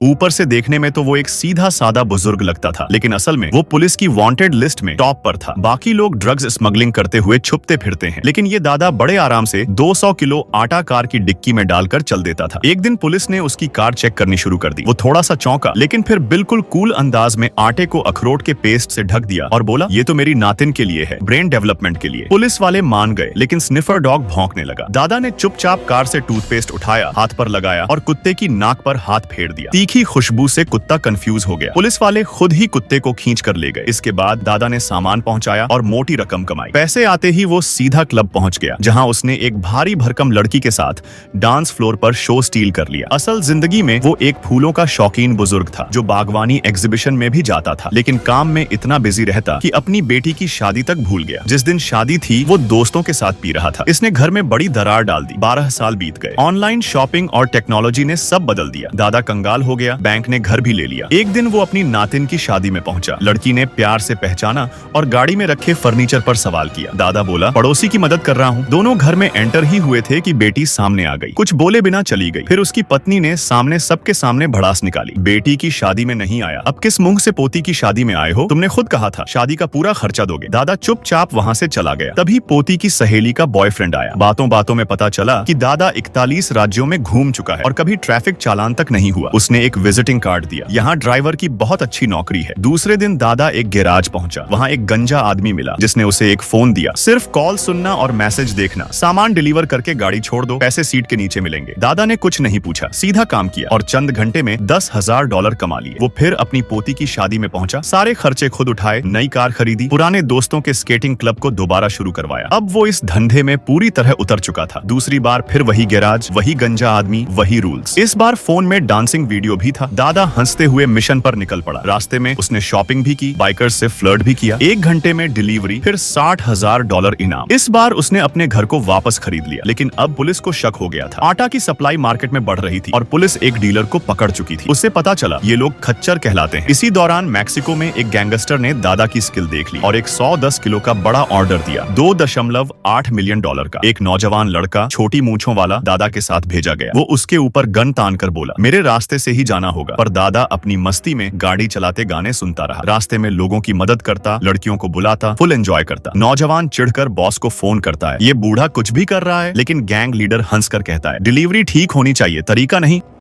ऊपर से देखने में तो वो एक सीधा सादा बुजुर्ग लगता था, लेकिन असल में वो पुलिस की वांटेड लिस्ट में टॉप पर था। बाकी लोग ड्रग्स स्मगलिंग करते हुए छुपते फिरते हैं, लेकिन ये दादा बड़े आराम से 200 किलो आटा कार की डिक्की में डालकर चल देता था। एक दिन पुलिस ने उसकी कार चेक करनी शुरू कर दी। वो थोड़ा सा चौंका, लेकिन फिर बिल्कुल कूल अंदाज में आटे को अखरोट के पेस्ट से ढक दिया और बोला, ये तो मेरी नातिन के लिए है, ब्रेन डेवलपमेंट के लिए। पुलिस वाले मान गए, लेकिन स्निफर डॉग भौंकने लगा। दादा ने चुपचाप कार से टूथपेस्ट उठाया, हाथ पर लगाया और कुत्ते की नाक पर हाथ फेर दिया। तीखी खुशबू से कुत्ता कंफ्यूज हो गया। पुलिस वाले खुद ही कुत्ते को खींच कर ले गए। इसके बाद दादा ने सामान पहुंचाया और मोटी रकम कमाई। पैसे आते ही वो सीधा क्लब पहुंच गया, जहां उसने एक भारी भरकम लड़की के साथ डांस फ्लोर पर शो स्टील कर लिया। असल जिंदगी में वो एक फूलों का शौकीन बुजुर्ग था, जो बागवानी एग्जीबिशन में भी जाता था, लेकिन काम में इतना बिजी रहता कि अपनी बेटी की शादी तक भूल गया। जिस दिन शादी थी वो दोस्तों के साथ पी रहा था। इसने घर में बड़ी दरार डाल दी। 12 साल बीत गए। ऑनलाइन शॉपिंग और टेक्नोलॉजी ने सब बदल दिया। दादा कंगाल हो गया, बैंक ने घर भी ले लिया। एक दिन वो अपनी नातिन की शादी में पहुंचा। लड़की ने प्यार से पहचाना और गाड़ी में रखे फर्नीचर पर सवाल किया। दादा बोला, पड़ोसी की मदद कर रहा हूँ। दोनों घर में एंटर ही हुए थे कि बेटी सामने आ गई। कुछ बोले बिना चली गई। फिर उसकी पत्नी ने सामने सबके सामने भड़ास निकाली, बेटी की शादी में नहीं आया, अब किस मुंह से पोती की शादी में आए हो? तुमने खुद कहा था शादी का पूरा खर्चा दोगे। दादा चुपचाप वहाँ से चला गया। तभी पोती की सहेली का बॉयफ्रेंड आया। बातों बातों में पता चला कि दादा 41 राज्यों में घूम चुका है और कभी ट्रैफिक चालान तक नहीं हुआ। उसने एक विजिटिंग कार्ड दिया, यहाँ ड्राइवर की बहुत अच्छी नौकरी है। दूसरे दिन दादा एक गैराज पहुंचा। वहाँ एक गंजा आदमी मिला, जिसने उसे एक फोन दिया, सिर्फ कॉल सुनना और मैसेज देखना, सामान डिलीवर करके गाड़ी छोड़ दो, पैसे सीट के नीचे मिलेंगे। दादा ने कुछ नहीं पूछा, सीधा काम किया और चंद घंटे में $10,000 कमा लिए। वो फिर अपनी पोती की शादी में पहुंचा, सारे खर्चे खुद उठाए, नई कार खरीदी, पुराने दोस्तों के स्केटिंग क्लब को दोबारा शुरू करवाया। अब वो इस धंधे में पूरी तरह उतर चुका था। दूसरी बार फिर वही गैराज, वही गंजा आदमी, वही रूल्स। इस बार फोन में डांसिंग वीडियो भी था। दादा हंसते हुए मिशन पर निकल पड़ा। रास्ते में उसने शॉपिंग भी की, बाइकर्स से फ्लर्ट भी किया। 1 घंटे में डिलीवरी, फिर $60,000 इनाम। इस बार उसने अपने घर को वापस खरीद लिया, लेकिन अब पुलिस को शक हो गया था। आटा की सप्लाई मार्केट में बढ़ रही थी और पुलिस एक डीलर को पकड़ चुकी थी। उससे पता चला ये लोग खच्चर कहलाते हैं। इसी दौरान मैक्सिको में एक गैंगस्टर ने दादा की स्किल देख ली और एक 110 किलो का बड़ा ऑर्डर दिया, $2.8 मिलियन का। एक नौजवान लड़का छोटी मूंछों वाला दादा के साथ भेजा गया। वो उसके ऊपर गन तान कर बोला, मेरे रास्ते से ही जाना होगा। पर दादा अपनी मस्ती में गाड़ी चलाते गाने सुनता रहा। रास्ते में लोगों की मदद करता, लड़कियों को बुलाता, फुल एंजॉय करता। नौजवान चिढ़कर बॉस को फोन करता है, ये बूढ़ा कुछ भी कर रहा है, लेकिन गैंग लीडर हंसकर कहता है, डिलीवरी ठीक होनी चाहिए, तरीका नहीं।